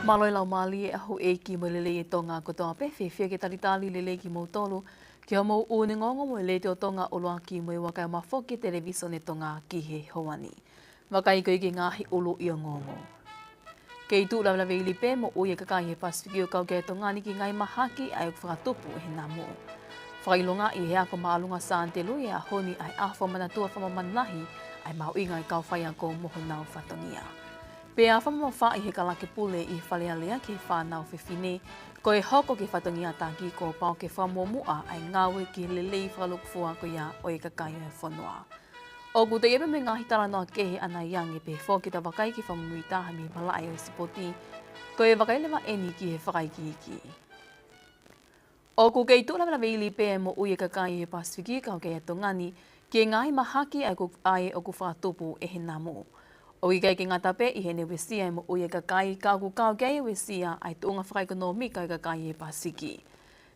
Maloi lau mali e ahu e ki mo lele e tonga ko tonga pe fefia ke talitali lele ki mo tolu ki ho mo u ne ngongo mo le te o tonga o loa ki mo i waka ma foki television e tonga ki he hoani. Wakai ko i ki ngahi ulu i o ngongo. Kei tu lawa lawe ili pe mo u i kakai he pasifiki o kau ke tonga ni ki ngai mahaki ai uk whakatupu e he namo. Whakailonga i he ako maalunga sa antelu e a honi ai awha manatua whamamanahi ai mau inga i kau whai ako moho nau whatongia. Pea whamawha i he kalake pule i whalealea ki whanau whiwhine, ko e hoko ki whatongia tāki ko pao ke whamomua ai ngawe ki lelei whalukfua ko ia o e kakaio e whanua. O ku te epe me ngahi tala noa kehe ana iange pe whoki ta wakai ki whamui taha mi malai o e sipoti, ko e wakai lewa eni ki he whakai ki iki. O ku kei tūla wala weili pe mo ui e kakaio e pasifiki kau kei atongani, ki e ngahi mahaki ai o ku whatupu e he namo. O i kai ki ngata pe i hene wesia e mo ui e kakai kau kei wesia ai tuunga whakaikonomika e kakai e pasiki.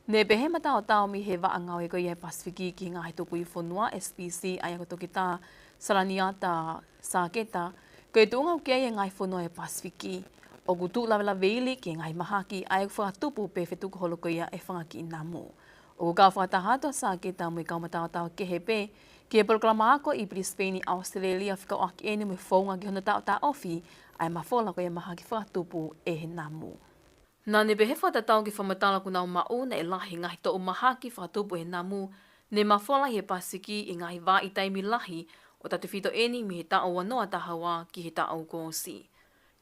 Ne pehe mata o tau mi he waangau e koi e pasifiki ki ngahi tuku i whanua SPC ai ako toki tā Salaniata Sāketa, ko e tuunga o kei e ngai whanua e pasifiki. O ku tū lawela veili ki ngai mahaki ai ako whakatupu pe whetuku holoko ia e whangaki i namo. O ku kau whakatahato Sāketa mo i kau mata o tau kehe pe, ki e programa ako i Brisbane, Australia, whika o aki ene me whaunga ki hona tau ta ofi, ai mawhola ko e maha ki whakatupu e he namu. Nā ne behe whatatau ki whamatala ku nau mau na e lahi ngahi to o maha ki whakatupu e namu, ne mawhola he pasiki i ngahi wā i taimi lahi o tatu whito eni mi he tau wanoa tahawa ki he tau gōsi.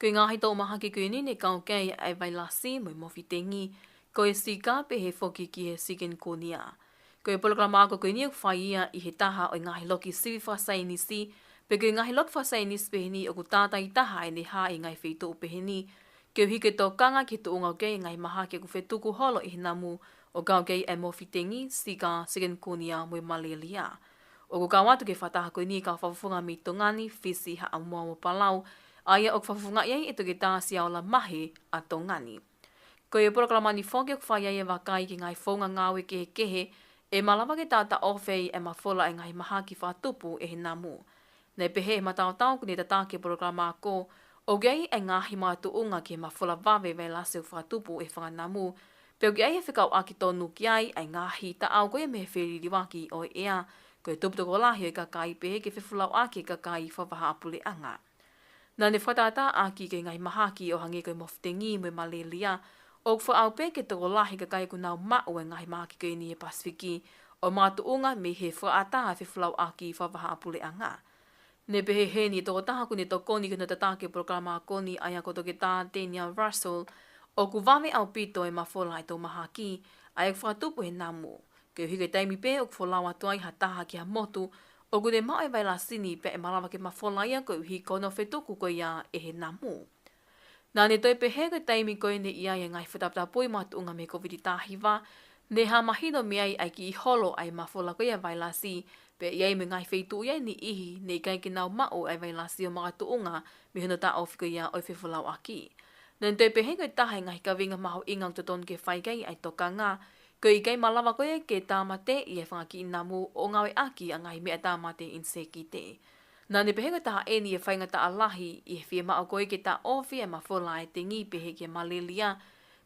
Ko i ngahi to o maha ki kuini ne kau kei ai vai lasi mo i mofi tengi, ko e sika pe he whoki ki he siken konia. Ko e programa ako koe niak whaia i he taha o i ngahi loki siwi whasai nisi, pe ko i ngahi loki whasai nisi peheni o ku tātai taha e ne hā i ngai whetu o peheni, ke hike tō kanga ki tō ungau kei ngai maha ke ku whetuku holo i he namu o kau kei e mofi tengi, sika, siken kunia mo i malelia. O ku kau atu ke whataha koe ni kau whawhunga mi tongani, fisi ha amua mo palau, aia o whawhunga iei e toke tāsi aola mahe a tongani. Ko e programa ni whoki o kwhaia e wakai ki ngai whaunga ngawe kehe, e malawa ke tāta ofei e mawhola e ngai maha ki whatupu e he namu. Nei pehe e matao-tau kune tata ke programa ko, o gei e ngahi mātu unga ki e mawhola wawe vei lase o whatupu e whanganamu, pe o gei e whikau aki tonu ki ai e ngahi ta au koe me whiririwaki o ea, ko e tuputoko lahi o e kakai pehe ke whiwhulau aki e kakai whawaha apule anga. Nā ne whatata aki ke ngai maha ki o hangi koe moftengi me malelia, o kwa au pe ke toko lahi ka kai kunau mao e ngahi maki ke ni e pasifiki o mātu unga me he whaata he whlau aki whawaha apule anga. Ne pehe he ni toko taha kune to koni kuna tatake programa koni ai ako toke tā Daniel Russell o ku wame au pito e mawhola i tō maha ki ai ak whatupu he namu. Ke hike taimi pe o ku whalawa tuai ha taha ki ha motu o kune mao e waila sini pe e malawa ke mawhola ia ko hi kono whetuku ko ia e he namu. Nā ne toi pehe koe taimi koe ne ia e ngai whetapta pui mātuunga me COVID tāhiwa, ne ha mahino me ai ki i holo ai mawhola koe a vailasi, pe iai me ngai wheitu iai ni ihi ne kai ki nau mao ai vailasi o mga tuunga me hino tā ofi koe ia oi whewhalau aki. Nā ne toi pehe koe taha ngai ka winga maho ingang toton ke whaikai ai toka ngā, koe i kai malawa koe ke tāmate i e whangaki i namu o ngawe aki a ngai mea tāmate in seki te. Nā ne pehe koe taha eni e whainga ta alahi i he whia mao koe ke ta ofi e mawhola e te ngi pehe ke malelia,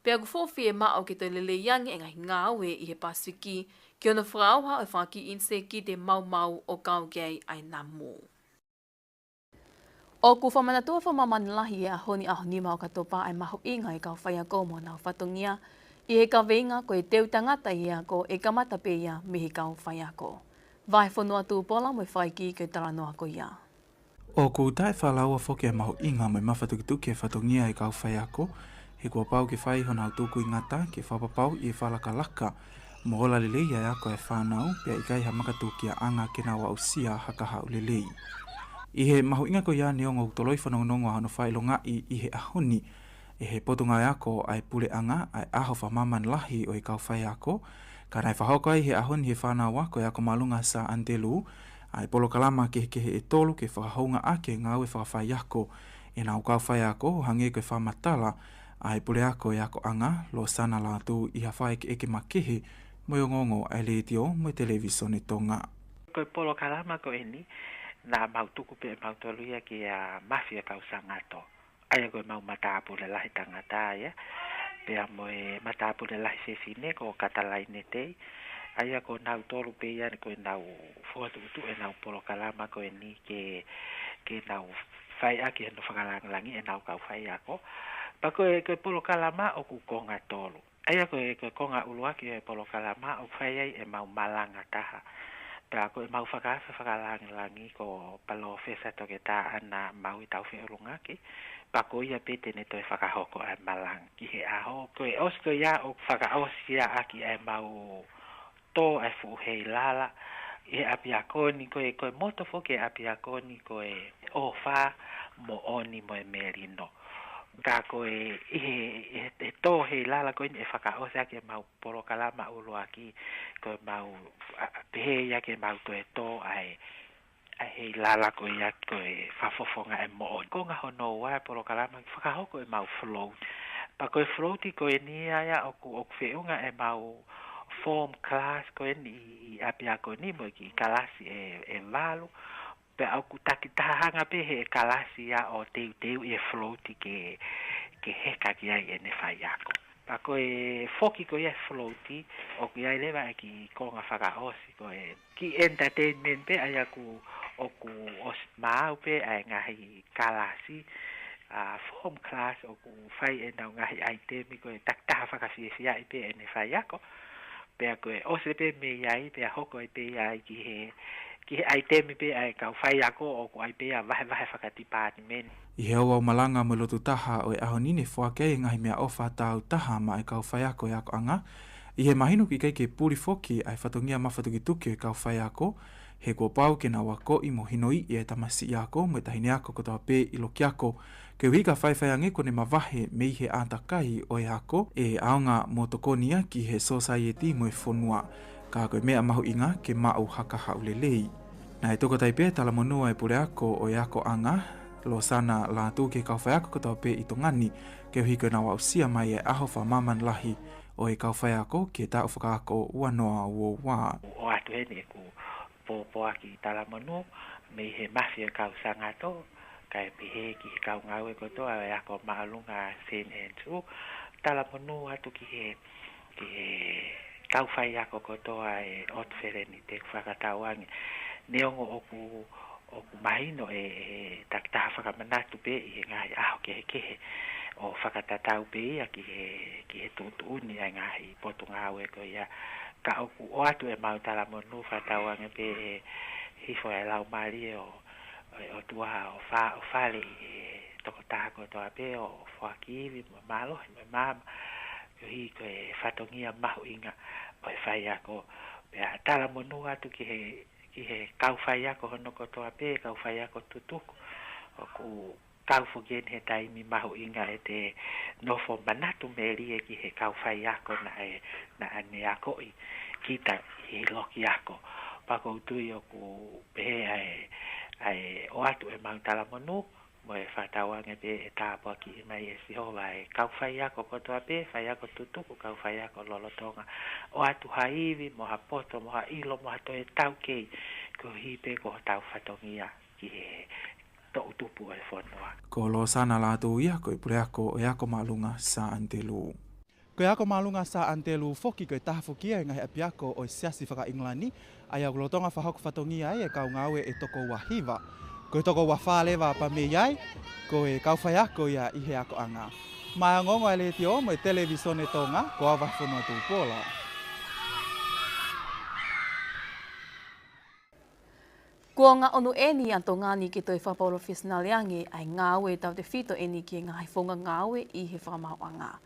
pe aku whowhi e mao ke te lele yangi e ngai ngāwe i he pasifiki, ki ona whraauha o whaki inse ki te mau o kau kei ai namu. O ku whamanatua whamamanilahi e a honi nima o katopa ai maho inga i kau whaia ko mo nau whatongia, i he ka venga ko e teu tangata i a ko e kamata pe ia me he kau whaia ko. Vai whanua tū pola mo i whaiki ke tala noa ko ia. O ku tae whalaua whoke e maho inga mo i mawhatukitu ke whatongia i kau whai ako, he kua pau ke whai hona tuku i ngata ke whapapau i e whalakalaka, mo ola lelei ai ako e whanau, pia i kai ha makatu ki a anga ke na wa usia hakaha u lelei. I he maho inga ko ia ni ongo utoloi whanongongo hano whailonga i he ahoni, e he potunga e ako ai pule anga ai aho whamaman lahi o i kau whai ako, ka nai whahokai he ahoni he whanau ako e ako malunga sa antelu, ai polo kalama ke e tolu ke whakahounga ake ngau e whakawhai ako, e nau kau whai ako hange koe whamatala, ai pule ako e ako anga lo sana la tu i hawhai ke eke makehe, mo i ngongo ai leitio mo i television e tonga. Koe polo kalama ko eni, nā mautuku pe mautoluia ki a mafia kau sangato. Aia koe mau matapu le lahi tangata ia. Pea moe matapu le lahi fefine ko katalai netei. Aia ko nau tolu pe ia koe nau fuatu utu e nau polo kalama koe ni ke nau fai aki no whakalangi e nau kau fai ako. Pa koe polo kalama o ku konga tolu. Aia koe konga uluaki e polo kalama o fai ai e mau malanga taha. Pea koe mau whakalangi ko palo fesa toke ta ana mau i tau whiurungaki. Pa koe ia pete ne toi whakahoko e malang ki he aho. Koe osko ia o whakaosi ia aki e mau to e fu hei lala. E apiakoni koe moto foke apiakoni koe o fa mo oni mo e merino. Ka koe e to hei lala koe e whakaosi aki e mau poro kalama ulo aki koe mau pehe ia ke mau to e to ai hei lala koe ia koe whafofonga e mo oni. Ko nga hono wa poro kalama whakahoko e mau float. Pa koe floati koe ni aia oku whiunga e mau form class koe ni apiakoni mo ki kalasi e malu. Pe au kutaki tahanga pe he kalasi ya o teu e floati ke heka ki ai e ne whai ako. Pa koe foki koe e floati o ki ai lewa e ki konga whakaosi koe ki entertainment pe ai aku oku os mau pe ai ngahi kalasi form class oku whai e nau ngahi aitemi koe taktaha whakawhiawhia i pe e ne whai ako. Pea koe ose pe me iai pea hoko i pe iai ki he aitemi pe ai kau whai ako o ko ai pe a vahe whakatipāni meni. I he au malanga mo lotu taha o e aho nine whakei ngahi mea ofa tau taha ma e kau whai ako e ako anga. I he mahinu ki kei ke puri foki ai whatongia mawhatuki tuki e kau whai ako. He kua pau ke na wako i mo hinoi i e tamasi i ako mo e tahine ako kotoa pe i loki ako. Ke wika whaiwhai angeko ne mawahe me i he ātakai o e ako e aonga mo tokonia ki he society mo e whonua. Ka koe mea mahu inga ke mau haka haulelei. Na e toko taipe tala monua e pure ako o e ako anga, lo sana la tu ke kawhai ako kotoa pe i tongani ke hiko na wausia mai e aho whamaman lahi o e kawhai ako ke tau whakaako ua noa ua wā. O atu hene ku po aki tala monu me he mafia kau sangato kai pihe ki kau ngawe kotoa e ako maalunga St. Andrew tala monu atu ki he kau whai ako kotoa e otwhereni te whakatauangi neongo oku mahino e taktaha whakamanatu pe i he ngahi aho kehe o whakatatau pe ia ki he tuuni ai ngahi potu ngawe ko ia ka oku o atu e mau tala monu whatauangi pe hifo e lau mari o tua o whale toko tāko toa pe o whakiwi malo me mama yo hi ko e whatongia mahu inga o e whai ako pe tala monu atu ki he kau whai ako hono ko toa pe kau whai ako tutuku o ku kau fugen he taimi mahu inga e te nofo manatu meri e ki he kau whai ako na ane ako i kita i loki ako pako utui o ku pehe ai o atu e mau tala monu mo e whatawange pe e tāpua ki i mai e sihowa e kau whai ako kotoa pe whai ako tutuku kau whai ako lolotonga o atu haiwi mo ha poto mo ha ilo mo ha to e tau kei ko hipe ko tau whatongia ki he to utupu e whanua. Ko lo sana la tu ia ko i pure ako e ako malunga sa antelu. Ko ako malunga sa antelu foki ko i taha fokia e ngahi api ako o i siasi whaka inglani ai au lotonga whahok whatongia e kau ngawe e toko wahiva. Ko i toko wawhalewa pa me iai ko e kau whai ako ia i he ako anga. Mai ngongo e le tio mo e televisione tonga ko awa whanua tu pola. Kua ngā onu eni anto ngāni ki toi whapolo whisnaliangi ai ngāwe tau te whito eni ki ngai whonga ngāwe i he whamau anga.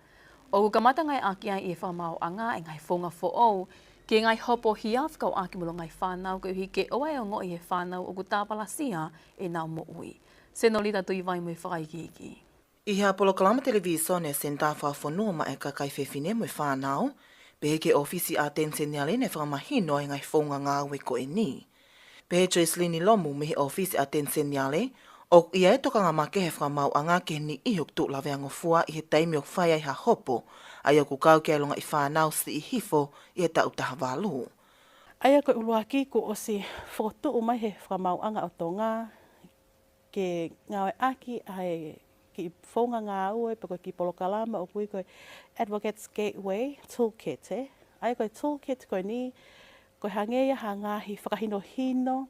O kamata ngai aki ai i he whamau anga e ngai whonga who'ou ki ngai hopo hiaf kau aki mulo ngai whanau ke uhi ke oai o ngoi he whanau o ku tāpalasia e nau mo ui. Senolita tui vai mui whakaiki. I he Apollo Kalama Televisione senta whawhanua ma e kakai whewhine mui whanau, pehe ke ofisi a Tensenyale ne whakamahino e ngai whonga ngāwe ko e ni. Pehe Joycelini Lomu mihi ofisi a Tensenyale, o ia e toka ngā make he whamau anga ke ni ihuk tu lawe angofua i he taimi o whai ai ha hopo, ai o ku kau ke alunga i whanau si i hifo i he tau taha walu. Aia ko uluaki ko o si whotu o mai he whamau anga o tonga ke ngawe aki ai ki fonga ngā ue, pe koe ki Polokalama, o kui koe Advocates Gateway Toolkit, Ai koe toolkit koe ni, koe hangeia hangahi whakahino hino,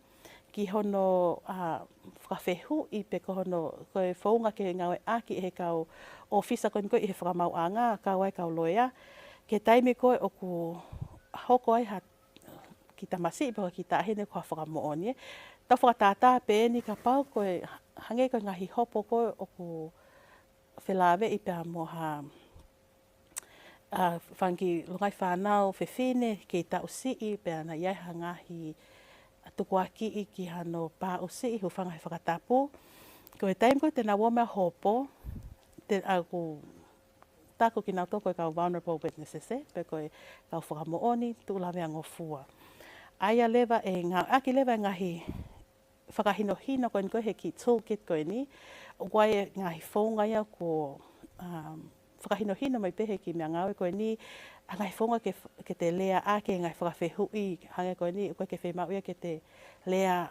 ki hono whakawhehu i pe ko hono koe whaunga ke ngawe aki he kau ofisa koe koe i he whakamau a ngā, kau ai kau loea, ke taimi koe o ku hoko ai ha ki tamasi i pe koe ki tāhine kua whakamooni. Tau whakatātā pe ni ka pau koe hange koe ngahi hopo koe o ku whelawe i pe mo ha whangi lungai whanau whewhine ke ta usi i pe ana iai hangahi tuku aki i ki hano pā usi i hufanga he whakatapu. Koe taim koe tēnā woma hopo, te aku tāku ki nau tō koe kau vulnerable witnesses, pe koe kau whakamooni, tūlawe angofua. Aia lewa e ngā, aki lewa e ngahi whakahino hino koe he ki toolkit koe ni, o koe e ngahi whaunga ia ko whakahino hino mai pehe ki mea ngawe koe ni, a ngai whaunga ke te lea ake ngai whakawhehui, hange koe ni, koe ke whemau ia ke te lea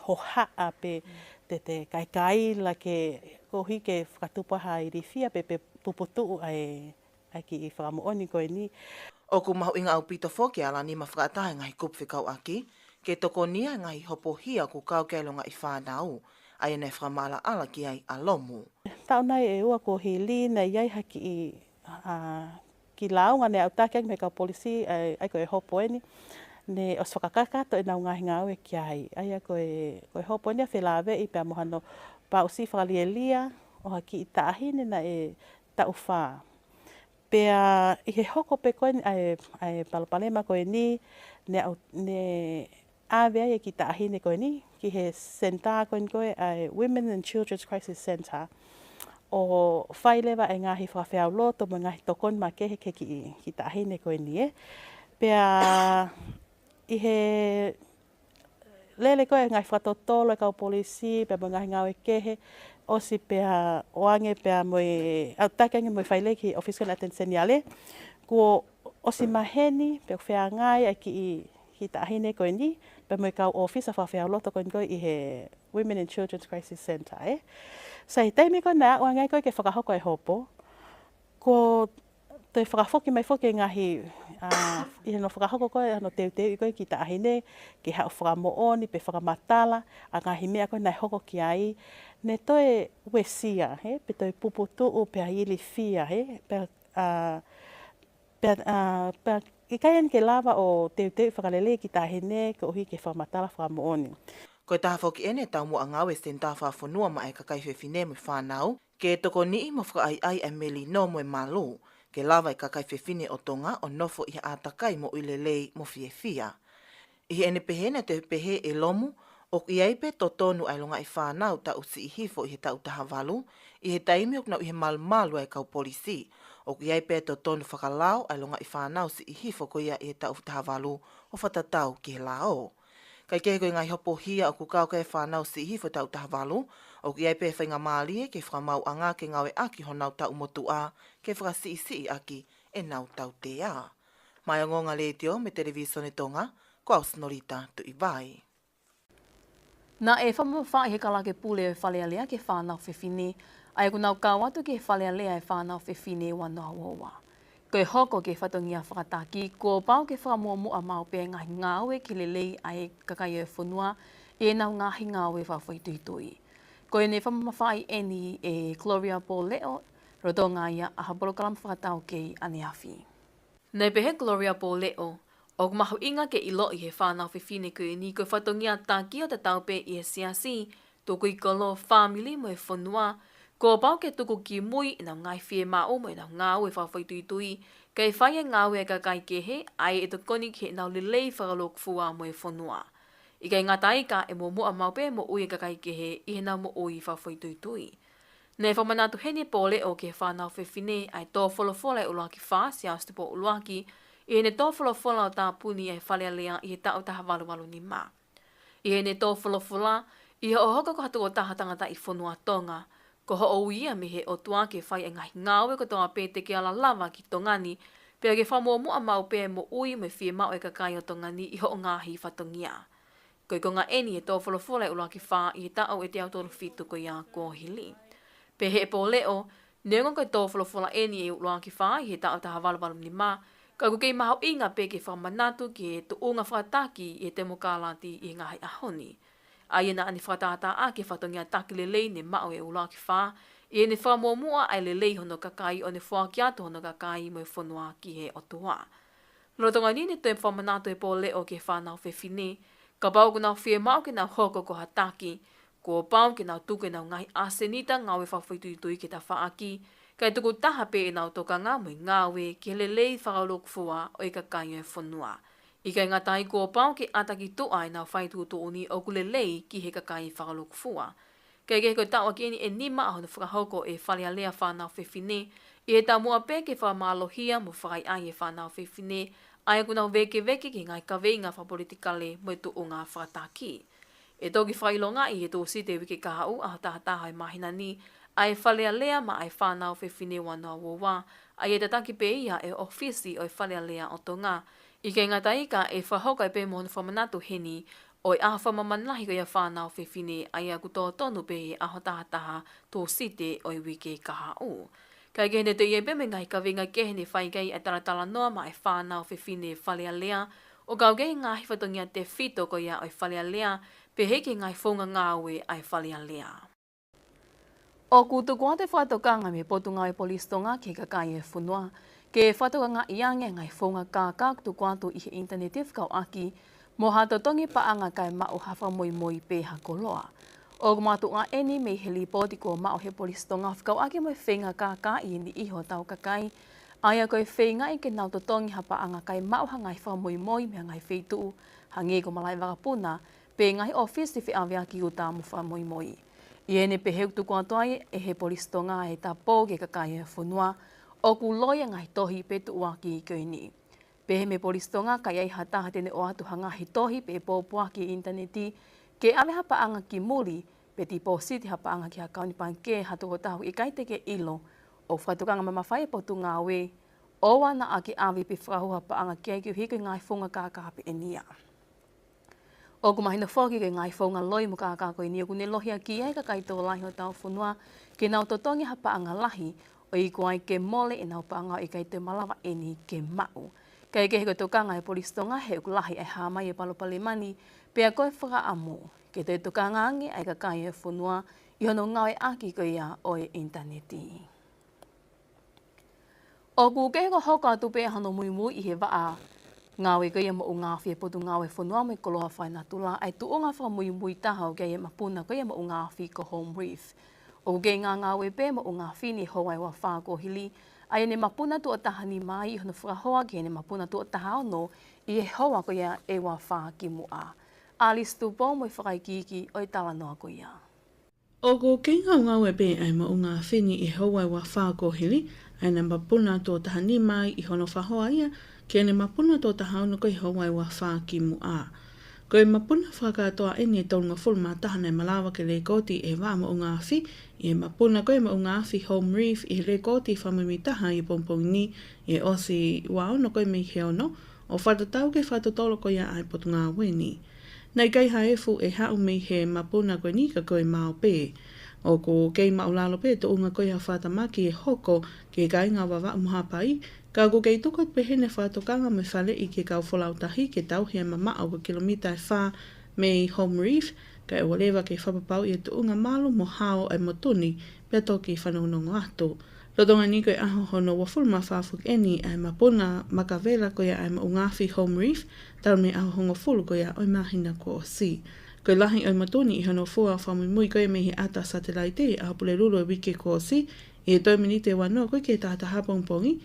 hohaa pe te kai la ke kohi ke whakatupaha i rifia pe puputu ai ki i whakamooni koe ni. O ku mahu inga au pito fōke ala ni ma whakatahe ngahi kup whikau aki, ke toko nia ngahi hopo hia ku kau keilonga i whānau, ai nei whakamala ala ki ai alomu. Tau nei e ua ko hili nei iai haki i ki launga ne au tākeng me kau polisi ai koe hopo eni, ne os whakakakato e nau ngahi ngau e ki ai. Ai koe hopo eni a whelawe i pia mohano pa usi whakalielia o haki i tāhine na e tau whā. Pea i he hoko pe koe ni ai palapalema koe ni, ne awea e ki tāhine koe ni, ki he senta koe ai Women and Children's Crisis Center. O whailewa e ngahi whawhiau loto mo ngahi tokon ma kehe ke ki tāhine koe ni Pea i he lele koe ngahi whatotolo e kau polisi, pea mo ngahi ngawe kehe, osi pea oange pea moe, au takengi moe whaile ki Official Atenseniale, kuo osi maheni, pea whea ngai ki tāhine koe ni, pea moe kau ofisa whawhiau loto koe i he Women and Children's Crisis Center, Sa i teimi koe nā, oangai koe ke whakahoko e hopo, ko te whakafoki mai foki ngahi, i no whakahoko koe, no teu i koe ki tāhine, ki hao whakamooni, pe whakamatala, a ngahi mea koe nai hoko ki ai, ne toe wesia, pe toe puputu o pe ili fia, i kaian ke lava o teu whakalele ki tāhine, ke ohi ke whakamatala whakamooni. Koe taha whoki ene tau mua ngau e senta whafonua ma e kakai whewhine mo whanau, ke toko nii mo whakai ai e meli no mo e malu, ke lava e kakai whewhine o tonga o nofo i atakai mo ilelei mo whiewhia. I ene pehene te pehe e lomu, o i aipe to tonu ai longa i whanau ta usi i hifo i he tau taha walu, i he taimi o knau i he malu e kau polisi, o i aipe to tonu whakalao ai longa i whanau si i hifo ko ia i he tau taha walu o whatatau ki he lao. Kai kehe koe ngai hopo hia o ku kau kai whanau si hifo tau taha walu, o ki aipe whainga maalie ke whamau anga ke ngawe aki honau tau motu a, ke whakasi isi aki e nau tau te a. Mai o ngonga le teo me televisione tonga, ko au Snorita tu i vai. Na e whamawha i he kalake pule e whalea lea ke whanau whiwhine, ai ku nau kāwatu ke whalea lea e whanau whiwhine wanoa wawa. Koe hoko ke whatongia whakataki, ko pau ke whamuamua mau pe ngahi ngāwe ki lelei ai kakai e whanua, e nau ngahi ngāwe whawhai tuitui. Koe ne whamawhai eni e Gloria Pauleo, roto ngā ia a Polokalama whakatau kei ane awhi. Nei pehe Gloria Pauleo, o mahu inga ke ilo i he whanau whiwhine koe ni koe whatongia taki o te taupe i e siasi, tōku i kolo whamili mo e whanua, ko pau ke tuku ki mui i nau ngai whie mao mo i nau ngāwe whawhai tuitui, kei whai e ngāwe ka kai kehe, ai e te koni ke nau lelei whakalok fua mo e whanua. I kei ngatai ka e mo mua maupe mo ui e ka kai kehe, i he nau mo ui whawhai tuitui. Nei whamanatu hene pole o ke whanau whiwhine ai tō wholofola e uluaki wha, si austupo uluaki, i hene tō wholofola o tā puni e whalea lea i he tau taha walu ni mā. I hene tō wholofola, i he o hoka ko hatu o taha tangata i whanua tonga, ko ho o ia me he o tua ke whai e ngahi ngāwe ko toa pēte ke ala lava ki tongani, pēr ke whamua mua mau pē mo ui me whie mau e kakai o tongani i ho o ngāhi whatongia. Koe ko ngā eni e tō wholofola e uluaki wha i he tau e te autoru fitu ko ia kōhili. Pe he po leo, nengon koe tō wholofola eni e uloa ki whai he tau taha walawalam ni mā, ka kukei mahau inga pe ke whamanatu ki e tu unga whakataki e te mokalati i ngahi ahoni. Ai ena ani whakatata a ke whatongia taki lelei ne mao e uloa ki wha, e ne whamomua ai lelei hono kakai o ne whakiatu hono kakai mo whanua ki he otua. Lotonga ni ne te whamanatu e po leo ke whanau whewhine, ka pau ku nau whie mau ke nau hoko ko hataki, ko pau ke nau tuke nau ngai asenita ngawe whawhaitui ke ta whaaki, kai tuku taha pe e nau toka ngā mui ngawe ke lelei whakaulok fua o i kakai e whanua. I kai ngatai ko pau ke ataki tua e nau whaitu tuuni o ku lelei ki he kakai whakalok fua. Kai ke koe taua ki e nima aho na whakahoko e whalea lea whanau whewhine, i he ta mua pe ke whamalohia mo whakai ai e whanau whewhine, ai ku nau veke ki ngai kaweinga whapolitikale mo tu o ngā whakataki. E toki whailonga i he tō si te wiki kahau a tahataha e mahina ni, ai whalea lea ma ai whanau whewhine wanoa wowa, ai e tataki pe ia e ofisi o e whalea lea o tonga, i kei ngata ika e whahoka e pe mohon whamanatu heni, o e aha whamamanahi ko ia whanau whewhine, ai a kuto tonu pe e aho tahataha tō si te o i wiki kahau. Kai kehene te ie peme ngai kawinga kehene whaikei e taratala noa ma e whanau whewhine whalea lea, o kau kei ngahi whatongia te whito ko ia o e whalea lea, pe heke ngai whonga ngāwe ai whalea lea. O kutu kua te whatokanga me potunga e polistonga ke kakai e whunua, ke whatokanga iange ngai whonga kākā kutu kuatu i he interneti whakau aki, mo hatotongi paanga kai mao hawha moi pe hakoloa. O kumatu ngā eni mei he lipoti ko mao he polistonga whakau aki mo whenga kākā i ni iho tau kakai, aia koe whenga i ke nau totongi ha paanga kai mao ha ngai wha moi mea ngai wheituu, hangi ko malai wakapuna, pe ngai ofisi whi awea ki uta mo wha moi. I ene pe heutu kua toai e he polistonga e ta pō ke kakai e whunua, o ku loia ngai tohi pe tu uaki i koe ni. Pe he me polistonga kai ei hataha tene o atu hanga hi tohi pe pōpua ki interneti, ke ame hapa anga ki muri, pe ti pōsiti hapa anga ki hakauni panke hatu o tahu i kai teke ilo, o whatukanga mamawhai potu ngā we, o wana a ki awi pe whahu hapa anga ki ai ki hiko ngai whunga kākahape e nia. O kumahina whoki ke ngai whonga loi mo kākako i nia kune lohia ki ai kakai tō lahi o tau whunua, ke nau totongi hapa anga lahi, o i kuai ke mole e nau paanga i kai te malawa eni ke mau. Kai ke heko tokanga e polistonga he uku lahi ai hāmai e palopale mani, pe a koe whaka amo, ke te tokanga ange ai kakai e whunua, i hono ngawe aki ko ia o e interneti. O ku ke heko hoka tupe hano mui i he waa, ngawe ko ia mo o ngā whie potu ngawe whanua me koloha whai nā tula, ai tu o ngā wha mui taha o kia ia mapuna ko ia mo o ngā whi ko home reef. O kei ngā ngawe pē mo o ngā whini hoa i wa wha ko hili, ai ne mapuna tu o taha ni mai i hono whakahoa ke ne mapuna tu o taha ono i e hoa ko ia e wa wha ki mua. Alice Tupo mo i whakaikiki o i tala noa ko ia. O ko kei ngā ngawe pē ai mo o ngā whini i hoa i wa wha ko hili, ai ne mapuna tu o taha ni mai i hono whahoa ia, ke ne mapuna tō taha ono koe hoa i wa wha ki mua. Koe mapuna whakatoa eni e tōnga fulma tahana e malawa ke leikoti e wā mo o ngā whi, i e mapuna koe mo o ngā whi home reef i leikoti whamimi taha i pompong ni, i e osi wā ono koe mei he ono, o whatatau ke whatatolo koe ai potu ngā weni. Nei kai haefu e hau mei he mapuna koe ni ka koe mao pē. O ko kei maulalo pē to unga koe ha whatamaki e hoko ke kai ngā wawa umuhapai, ka ko kei tuko pehene whatokanga me whale i ke kau whalautahi ke tauhia mama au ka kilomita e wha mei home reef, ka e walewa ke whapapau i tu unga malo mo hao e motuni pia toki whanongongo atu. Rotonga ni koe aho hono wa fulma whafuk eni ai mapuna makavela koe ai ma ungafi home reef, tau me aho hongo fulu koe oi mahina ko o si. Koe lahi oi matuni i hono fua whamui koe me he ata satellite a pule lulu e wike ko o si, i e toi minite wanoa koe ke tāta hapongpongi,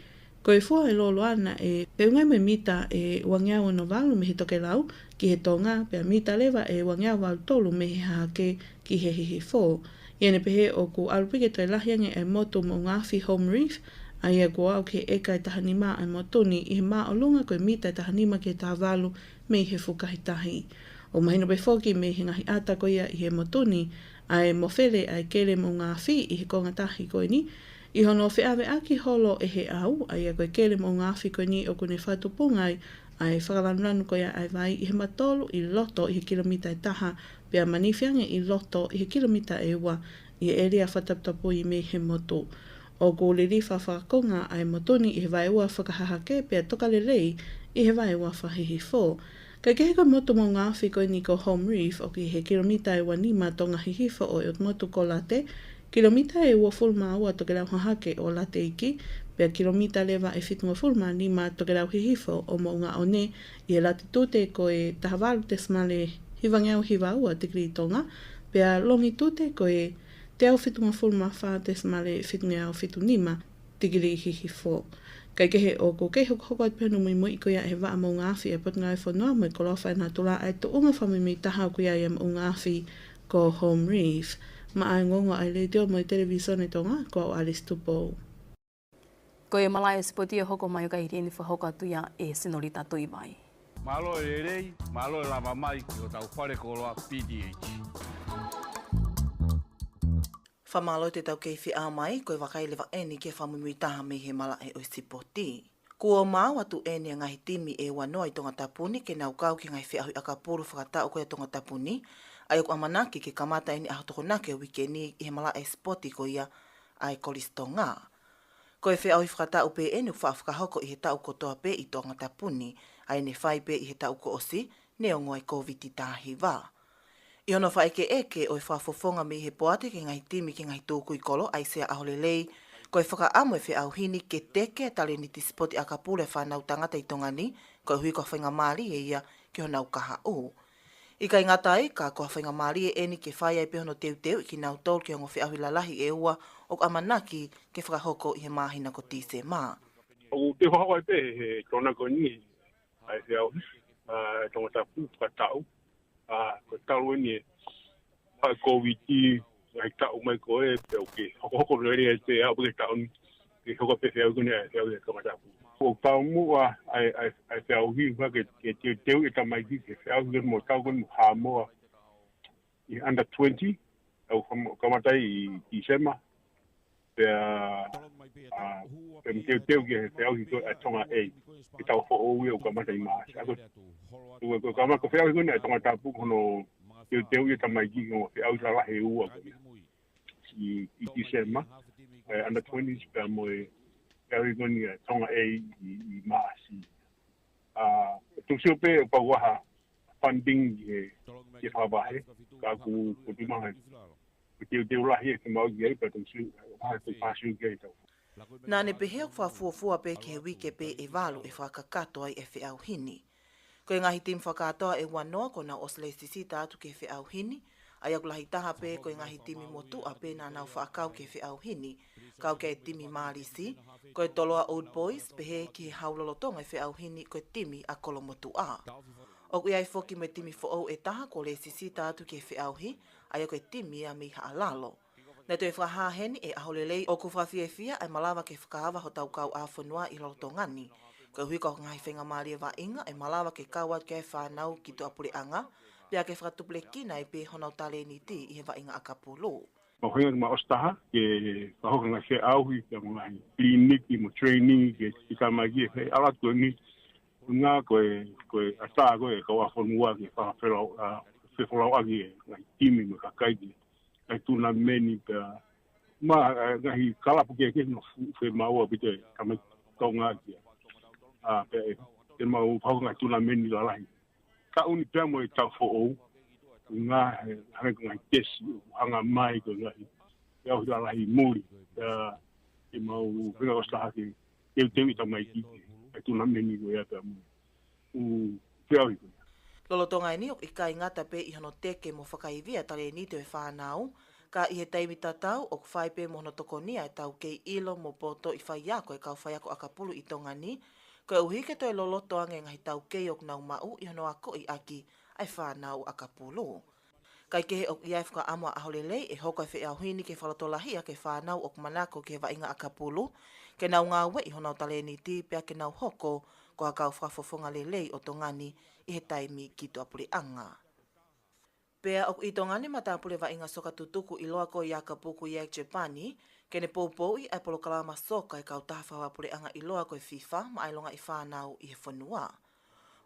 koe fua e lolo ana e peungai me mita e wangiau no walu me he toke lau ki he tonga, pea mita lewa e wangiau walu tolu me he hake ki he hihi fō. Iene pehe o ku alupike toi lahiange e motu mo ngāwhi home reef, a ia kua au ke eka e tahanima e motuni i he maa o lunga koe mita e tahanima ke tā walu me he fukahitahi. O mahino pe foki me he ngahi ata ko ia i he motuni, a e mofele a e kele mo ngāwhi i he kongatahi koe ni, I hono whiawe aki holo e he au, ai a koe kele mo ngāwhi koe ni o kune whatupungai, ai whakalanulanu ko ia ai vai i he matolu i loto i he kilomita e taha, pia maniwhiange i loto i he kilomita e ua i he eria whataputapu i me he motu. O ko le rifa whakakonga ai motoni i he vai ua whakahahake pia toka le rei i he vai ua whahihi fō. Kai kehe ko motu mo ngā whiko ni ko Home Reef o ki he kilomita e wanima tonga hihifo o e motu ko late, kilomita e ua fulma ua toke lau hahake o late iki, pia kilomita lewa e fitunga fulma nima toke lau hihifo o mo ngā one i e latitute ko e tahawalu te smale hivangeau hiva ua tikri tonga, pia longitute ko e te au fitunga fulma wha te smale fitunga au fitunima tikiri hihifo. Kai kehe o ko kei hoko at pēnu mui i koia e waa mo ngāwhi e pot ngai whanua mo i kolofa e nā tula ai to unga whamui mi taha o koia i am o ngāwhi ko Home Reef. Ma ai ngongo ai le teo mo i televisione tonga ko Alice Tupo. Ko e malai o spoti e hoko mai o kai reni whahoko atuia e Senorita Tuiwai. Malo e rei, malo e lama mai ki o tau whare koloa PDH. Whamalo te tau kei whia mai, koe wakailewa eni ke whamumui taha me he mala e o sipoti. Kua mau atu eni a ngahi timi e wanoa i tonga tapuni ke nau kau ki ngai whiahui akapuru whakatau koe tonga tapuni, ai o amanaki ke kamata eni ahotokonake o wikeni i he mala e spoti ko ia ai kolistonga. Koe whiahui whakatau pe eni u whaafukahoko i he tau kotoa pe i tonga tapuni, ai ne whai pe i he tau ko osi, ne o ngoi COVID tahi wā. I ono whaeke eke o i whaafofonga me he poate ke ngai timi ke ngai tōku i kolo ai sea aholelei, ko i whaka amu e whi au hini ke teke tale ni ti spoti a kapule whanau tangata i tongani, ko i hui ko whainga maari e ia ki honau kaha o. I kai ngatai, ka ko whainga maari e eni ke whai ai pehono teu teu i ki nau tol ki ongo whi ahui lalahi e ua o amanaki ke whakahoko i he mahina ko tise mā. O te whakawai pe he tona ko ni, ai whi au, tonga tapu whakatau, ko tau ni ai COVID ai tau mai ko e pe o ke hoko rere te au ke tau ni ke hoko pe au ni ai au ko mata o tau mu ai tau hi va ke te te e ta mai ki ke au ni mo tau ko ha mo i under 20 au ko mata i sema pe te te ke au ki a tonga e ki tau fo o ko mata i ma ko kama ko fea ngone tonga tapu kono te u ta mai ki ngo fea u la he u i sema under 20s pa mo e ngone tonga e i masi tu sope pa wa funding e fa ba he ka ku tu ma te u la he ke mo ge pa tu su ha te pa su ge to Nā ne peheo whafuafua pe ke he wike pe e walu e whakakato ai e whi au hini. Ko e ngahi tim whakatoa e wanoa ko na osle sisi tātu ke whi au hini, ai aku lahi taha pe ko e ngahi timi motu a pe nā nau whaakau ke whi au hini, kau ke e timi mārisi, ko e toloa Old Boys pe he ki he haulolotonga e whi au hini ko e timi a kolo motu a. O kui ai whoki me timi fo e taha ko le sisi tātu ke whi au hi, ai ako e timi a miha alalo. Nei toi whahaheni e aholelei o ku whawhiewhia ai malawa ke whakahawa ho tau kau a whanua i lorotongani. Ko hui ko ngai whenga maria wa inga e malawa ke kaua ke whanau ki tu apure anga, pia ke whakatuple kina e pe honau tale ni ti i he wa inga akapolo. Mo hinga ma ostaha ke whahoka ngai ke auhi ke ngai kliniki mo training ke tikamagi e ala tuani nga koe ata koe kaua whanua ke whawhero agi ngai timi mo kakaigi. Ai tuna meni ka ma ngahi kala puke ke no fe maua bite kama tonga kia pe te mau pau ngai tuna meni la lai ka uni pe mo ta fo o nga ha ngai tes hanga mai ko ngai ya o la lai muri te mau venga osta ki te ta mai ki ai tuna meni ko ya pe mu pe ai Lolotonga e ni o i kai ngata pe i hono teke mo whakaivia tale ni te whanau, ka i he teimi tatau o kwhai pe mo hono tokonia e tau kei ilo mo poto i whai ako e kau whai ako akapulu i tonga ni, ko e uhike to e lolotoanga ngahi tau kei o nau mau i hono ako i aki ai whanau akapulu. Kai kehe o iai whaka amua aholelei e hoko e whi au hini ke whalatolahia ke whanau o manako ke wainga akapulu, ke nau ngā we i hono tale ni ti pia ke nau hoko ko hakau whafofonga lelei o tongani i he taimi ki tu apure anga. Pea o i tongani matapule wa inga soka tutuku i loa ko i akapuku i Japani, ke ne poupoi ai polokalama soka i kau taha whawapure anga i loa ko i FIFA ma ailonga i whanau i he whanua.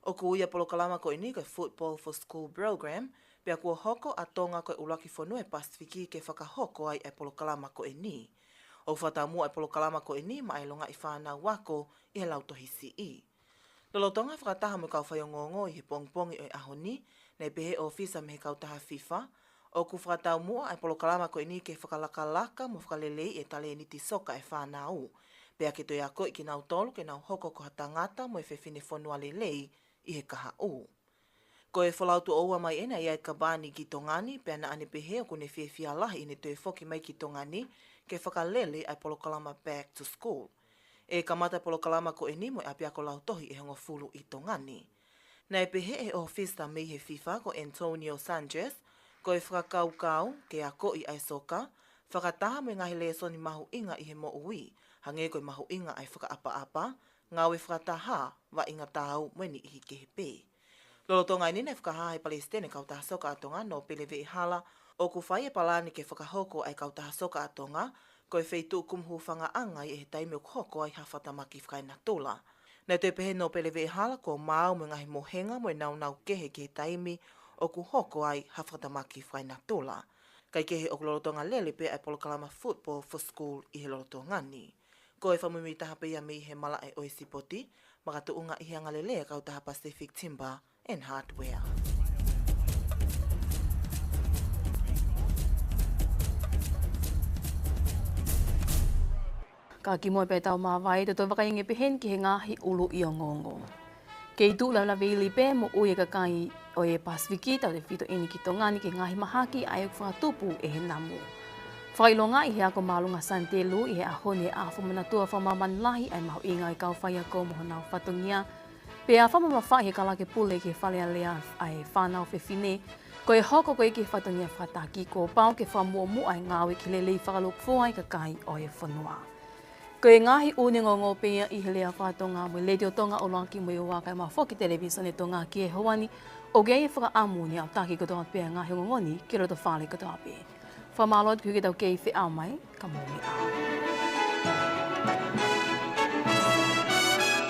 O kuia polokalama ko ini ke Football for School program, pia kua hoko a tonga koe ulaki whanua e Pasifiki ke whakahoko ai e polokalama ko ini. O whatamu e polokalama ko ini ma e longa i whanau wako i he lautohisi i. Lolotonga whakataha mo kau whaiongōngō i he pongpongi o e ahoni, nei pehe ofisa me he kautaha FIFA, o ku whakatau mua ai polokalama ko ini ke whakalakalaka mo whakalelei e tale niti soka e whanau. Pea ke toi ako i ki nau tolu ke nau hoko ko hatangata mo e whewhine whanua lelei i he kaha u. Ko e whalautu oua mai ena i ai kabani ki tongani, pea na ane pehe o kune whiawhia lahi i ne toi whoki mai ki tongani ke whakalele ai polokalama back to school. E kamata polokalama ko e nimo e apia ko lautohi e hongo fulu i tongani. Na e pehe e ofisa mei he FIFA ko Antonio Sanchez, ko e whakakaukau ke a ko i ai soka, whakataha me ngahi leso ni mahu inga i he mo ui, hange ko i mahu inga ai whakaapa-apa, ngau e whakataha wa inga tau mweni i ke he pē. Lolotonga inina e whakaha e Palestine kautaha soka atonga no pelewe i hala, o ku whai e palani ke whakahoko ai kautaha soka atonga, ko e wheitu kumhu whangaanga i e he taime o hoko ai hawhatamaki whakai na tula. Nei te pehe no pelewe i hala ko mau me ngahi mohenga mo e nau kehe ke he taimi o ku hoko ai hawhatamaki whakai na tula. Kai kehe o lolotonga lele pe ai polokalama Football for School i he lolotonga ni. Ko e whamumi taha pia mi he mala e oisipoti, makatu unga i hanga lele kautaha Pacific Timber and Hardware. Ka ki moe pe tau mawai, te toi wakainge pehen ki he ngahi ulu i o ngongo. Kei tu lau la veili pe mo ui e kakai o e Pasifiki tau te whito ini ki tongani ki ngahi mahaki ai o whakatupu e he namu. Whailonga i he ako malunga santelu i he ahone a whamanatua whamaman lahi ai mahu inga i kau whai ako moho nau whatongia. Pe a whamamawha i he kalake pule ki whalea lea ai whanau whewhine, ko e hoko koe ki whatongia whataki ko pao ke whamua ai ngawe ki lelei whakalok ai kakai o e whanua. Ko e ngahi une ngongo pea i he lea whatonga mo le teo tonga o lanki mo i waka ma whoki televisione tonga ki e hawani o gei e whakaamu au taki katoa pea ngahi ngongoni ki roto whale katoa pea. Whamaloat ki tau kei whi au mai, ka mōmi au.